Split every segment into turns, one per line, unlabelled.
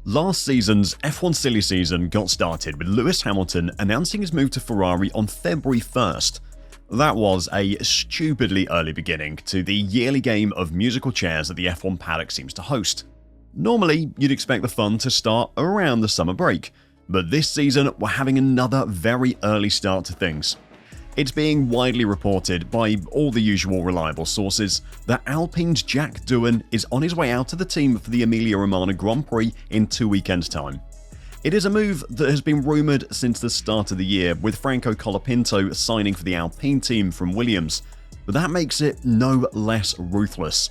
Last season's F1 silly season got started with Lewis Hamilton announcing his move to Ferrari on February 1st. That was a stupidly early beginning to the yearly game of musical chairs that the F1 paddock seems to host. Normally, you'd expect the fun to start around the summer break, but this season we're having another very early start to things. It's being widely reported by all the usual reliable sources that Alpines Jack Doohan is on his way out of the team for the Emilia Romagna Grand Prix in 2 weekends' time. It is a move that has been rumoured since the start of the year, with Franco Colapinto signing for the Alpine team from Williams, but that makes it no less ruthless.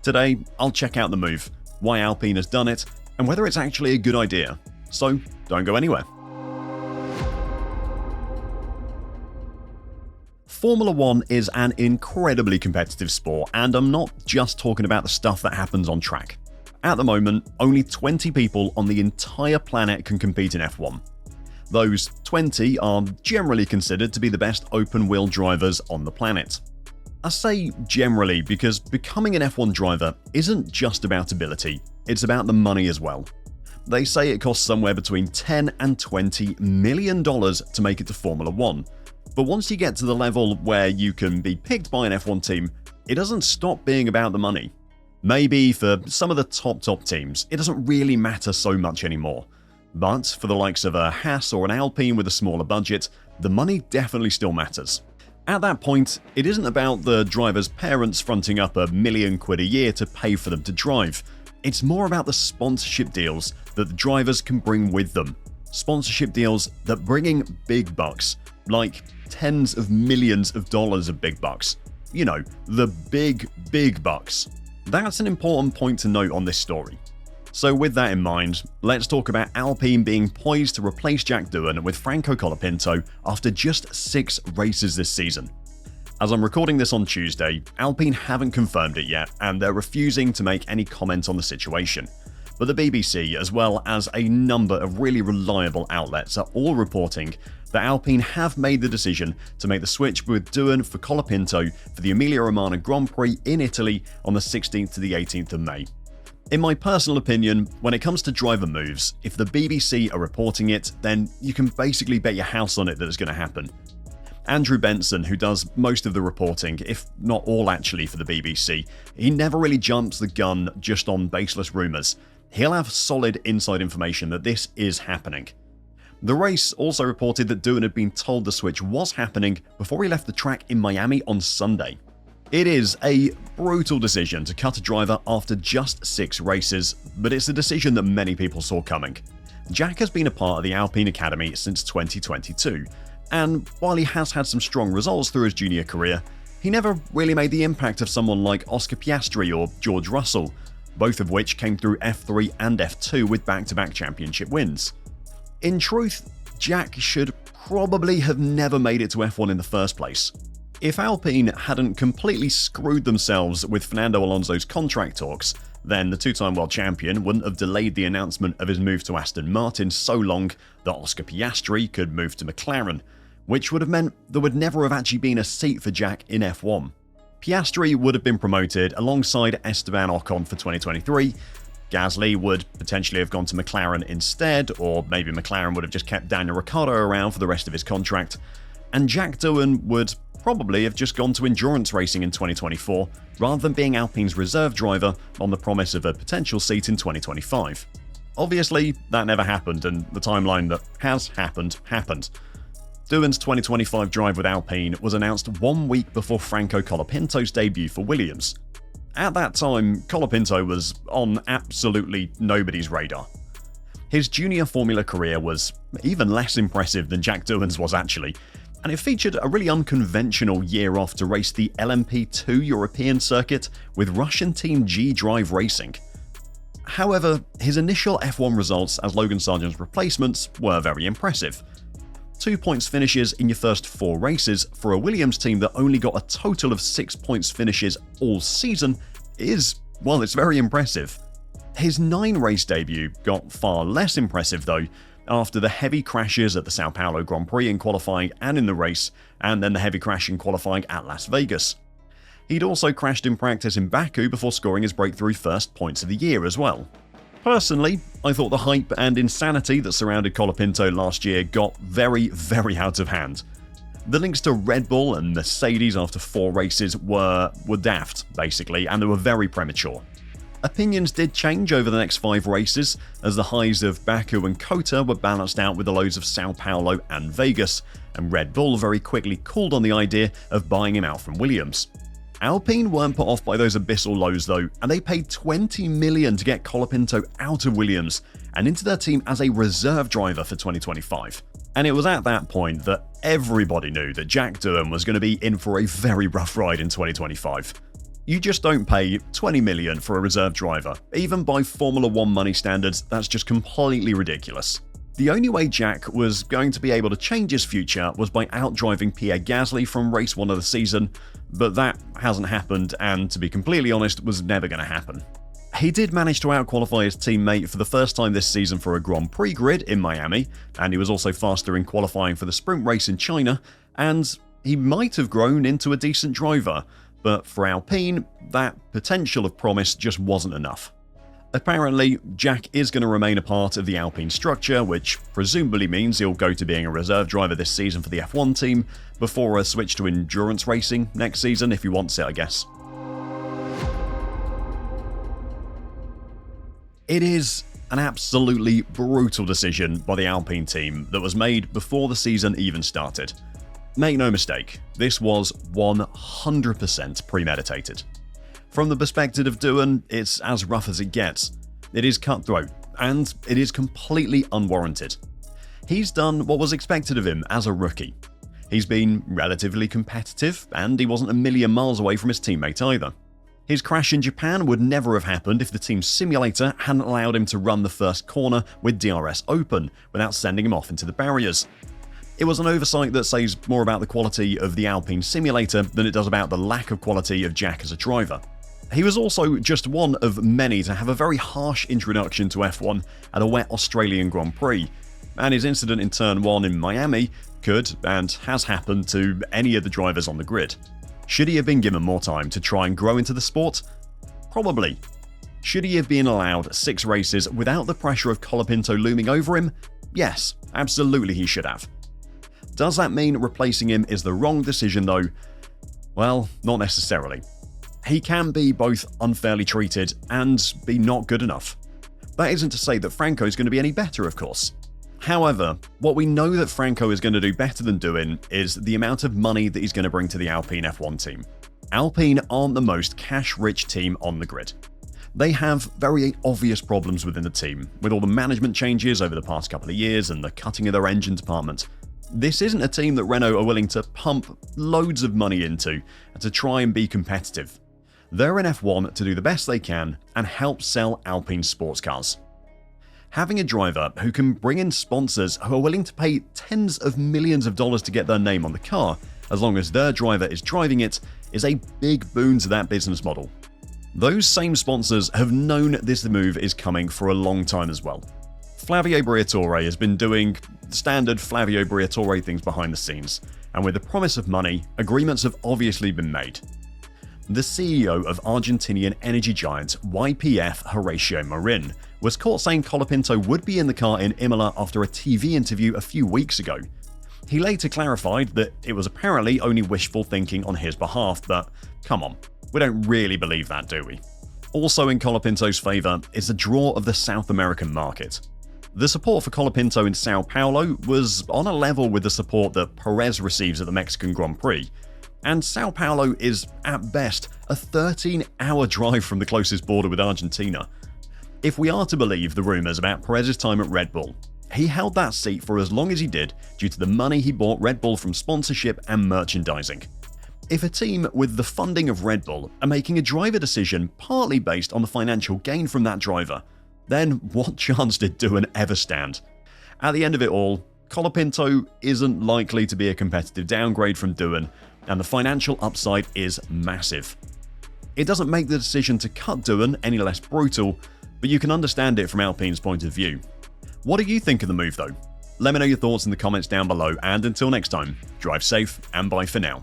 Today, I'll check out the move, why Alpine has done it, and whether it's actually a good idea. So, don't go anywhere. Formula 1 is an incredibly competitive sport, and I'm not just talking about the stuff that happens on track. At the moment, only 20 people on the entire planet can compete in F1. Those 20 are generally considered to be the best open-wheel drivers on the planet. I say generally because becoming an F1 driver isn't just about ability, it's about the money as well. They say it costs somewhere between $10 and $20 million to make it to Formula 1. But once you get to the level where you can be picked by an F1 team, it doesn't stop being about the money. Maybe for some of the top teams, it doesn't really matter so much anymore. But for the likes of a Haas or an Alpine with a smaller budget, the money definitely still matters. At that point, it isn't about the driver's parents fronting up £1 million a year to pay for them to drive. It's more about the sponsorship deals that the drivers can bring with them. Sponsorship deals that bring in big bucks, like tens of millions of dollars of big bucks. You know, the big bucks. That's an important point to note on this story. So with that in mind, let's talk about Alpine being poised to replace Jack Doohan with Franco Colapinto after just 6 races this season. As I'm recording this on Tuesday, Alpine haven't confirmed it yet, and they're refusing to make any comment on the situation. But the BBC, as well as a number of really reliable outlets, are all reporting that Alpine have made the decision to make the switch with Doohan for Colapinto for the Emilia Romagna Grand Prix in Italy on the 16th to the 18th of May. In my personal opinion, when it comes to driver moves, if the BBC are reporting it, then you can basically bet your house on it that it's going to happen. Andrew Benson, who does most of the reporting, if not all actually for the BBC, he never really jumps the gun just on baseless rumours. He'll have solid inside information that this is happening. The race also reported that Doohan had been told the switch was happening before he left the track in Miami on Sunday. It is a brutal decision to cut a driver after just 6 races, but it's a decision that many people saw coming. Jack has been a part of the Alpine Academy since 2022, and while he has had some strong results through his junior career, he never really made the impact of someone like Oscar Piastri or George Russell, both of which came through F3 and F2 with back-to-back championship wins. In truth, Jack should probably have never made it to F1 in the first place. If Alpine hadn't completely screwed themselves with Fernando Alonso's contract talks, then the 2-time world champion wouldn't have delayed the announcement of his move to Aston Martin so long that Oscar Piastri could move to McLaren, which would have meant there would never have actually been a seat for Jack in F1. Piastri would have been promoted alongside Esteban Ocon for 2023, Gasly would potentially have gone to McLaren instead, or maybe McLaren would have just kept Daniel Ricciardo around for the rest of his contract, and Jack Doohan would probably have just gone to endurance racing in 2024 rather than being Alpine's reserve driver on the promise of a potential seat in 2025. Obviously, that never happened, and the timeline that has happened. Doohan's 2025 drive with Alpine was announced 1 week before Franco Colapinto's debut for Williams. At that time, Colapinto was on absolutely nobody's radar. His junior Formula career was even less impressive than Jack Doohan's was actually, and it featured a really unconventional year off to race the LMP2 European circuit with Russian team G-Drive Racing. However, his initial F1 results as Logan Sargent's replacements were very impressive. 2 points finishes in your first 4 races for a Williams team that only got a total of 6 points finishes all season is, well, it's very impressive. His 9-race debut got far less impressive though, after the heavy crashes at the Sao Paulo Grand Prix in qualifying and in the race, and then the heavy crash in qualifying at Las Vegas. He'd also crashed in practice in Baku before scoring his breakthrough first points of the year as well. Personally, I thought the hype and insanity that surrounded Colapinto last year got very, very out of hand. The links to Red Bull and Mercedes after 4 races were daft, basically, and they were very premature. Opinions did change over the next 5 races, as the highs of Baku and Kota were balanced out with the lows of Sao Paulo and Vegas, and Red Bull very quickly cooled on the idea of buying him out from Williams. Alpine weren't put off by those abyssal lows though, and they paid $20 million to get Colapinto out of Williams and into their team as a reserve driver for 2025. And it was at that point that everybody knew that Jack Doohan was going to be in for a very rough ride in 2025. You just don't pay $20 million for a reserve driver. Even by Formula 1 money standards, that's just completely ridiculous. The only way Jack was going to be able to change his future was by outdriving Pierre Gasly from race 1 of the season, but that hasn't happened and, to be completely honest, was never going to happen. He did manage to outqualify his teammate for the first time this season for a Grand Prix grid in Miami, and he was also faster in qualifying for the sprint race in China, and he might have grown into a decent driver, but for Alpine, that potential of promise just wasn't enough. Apparently, Jack is going to remain a part of the Alpine structure, which presumably means he'll go to being a reserve driver this season for the F1 team, before a switch to endurance racing next season if he wants it, I guess. It is an absolutely brutal decision by the Alpine team that was made before the season even started. Make no mistake, this was 100% premeditated. From the perspective of Doohan, it's as rough as it gets. It is cutthroat, and it is completely unwarranted. He's done what was expected of him as a rookie. He's been relatively competitive, and he wasn't a million miles away from his teammate either. His crash in Japan would never have happened if the team's simulator hadn't allowed him to run the first corner with DRS open without sending him off into the barriers. It was an oversight that says more about the quality of the Alpine simulator than it does about the lack of quality of Jack as a driver. He was also just one of many to have a very harsh introduction to F1 at a wet Australian Grand Prix, and his incident in Turn 1 in Miami could and has happened to any of the drivers on the grid. Should he have been given more time to try and grow into the sport? Probably. Should he have been allowed 6 races without the pressure of Colapinto looming over him? Yes, absolutely he should have. Does that mean replacing him is the wrong decision though? Well, not necessarily. He can be both unfairly treated and be not good enough. That isn't to say that Franco is going to be any better, of course. However, what we know that Franco is going to do better than Doohan is the amount of money that he's going to bring to the Alpine F1 team. Alpine aren't the most cash-rich team on the grid. They have very obvious problems within the team, with all the management changes over the past couple of years and the cutting of their engine department. This isn't a team that Renault are willing to pump loads of money into to try and be competitive. They're in F1 to do the best they can and help sell Alpine sports cars. Having a driver who can bring in sponsors who are willing to pay tens of millions of dollars to get their name on the car, as long as their driver is driving it, is a big boon to that business model. Those same sponsors have known this move is coming for a long time as well. Flavio Briatore has been doing standard Flavio Briatore things behind the scenes, and with the promise of money, agreements have obviously been made. The CEO of Argentinian energy giant YPF, Horacio Marin, was caught saying Colapinto would be in the car in Imola after a TV interview a few weeks ago. He later clarified that it was apparently only wishful thinking on his behalf, but come on, we don't really believe that, do we? Also in Colapinto's favour is the draw of the South American market. The support for Colapinto in Sao Paulo was on a level with the support that Perez receives at the Mexican Grand Prix, and Sao Paulo is, at best, a 13-hour drive from the closest border with Argentina. If we are to believe the rumours about Perez's time at Red Bull, he held that seat for as long as he did due to the money he bought Red Bull from sponsorship and merchandising. If a team with the funding of Red Bull are making a driver decision partly based on the financial gain from that driver, then what chance did Doohan ever stand? At the end of it all, Colapinto isn't likely to be a competitive downgrade from Doohan, and the financial upside is massive. It doesn't make the decision to cut Doohan any less brutal, but you can understand it from Alpine's point of view. What do you think of the move though? Let me know your thoughts in the comments down below, and until next time, drive safe and bye for now.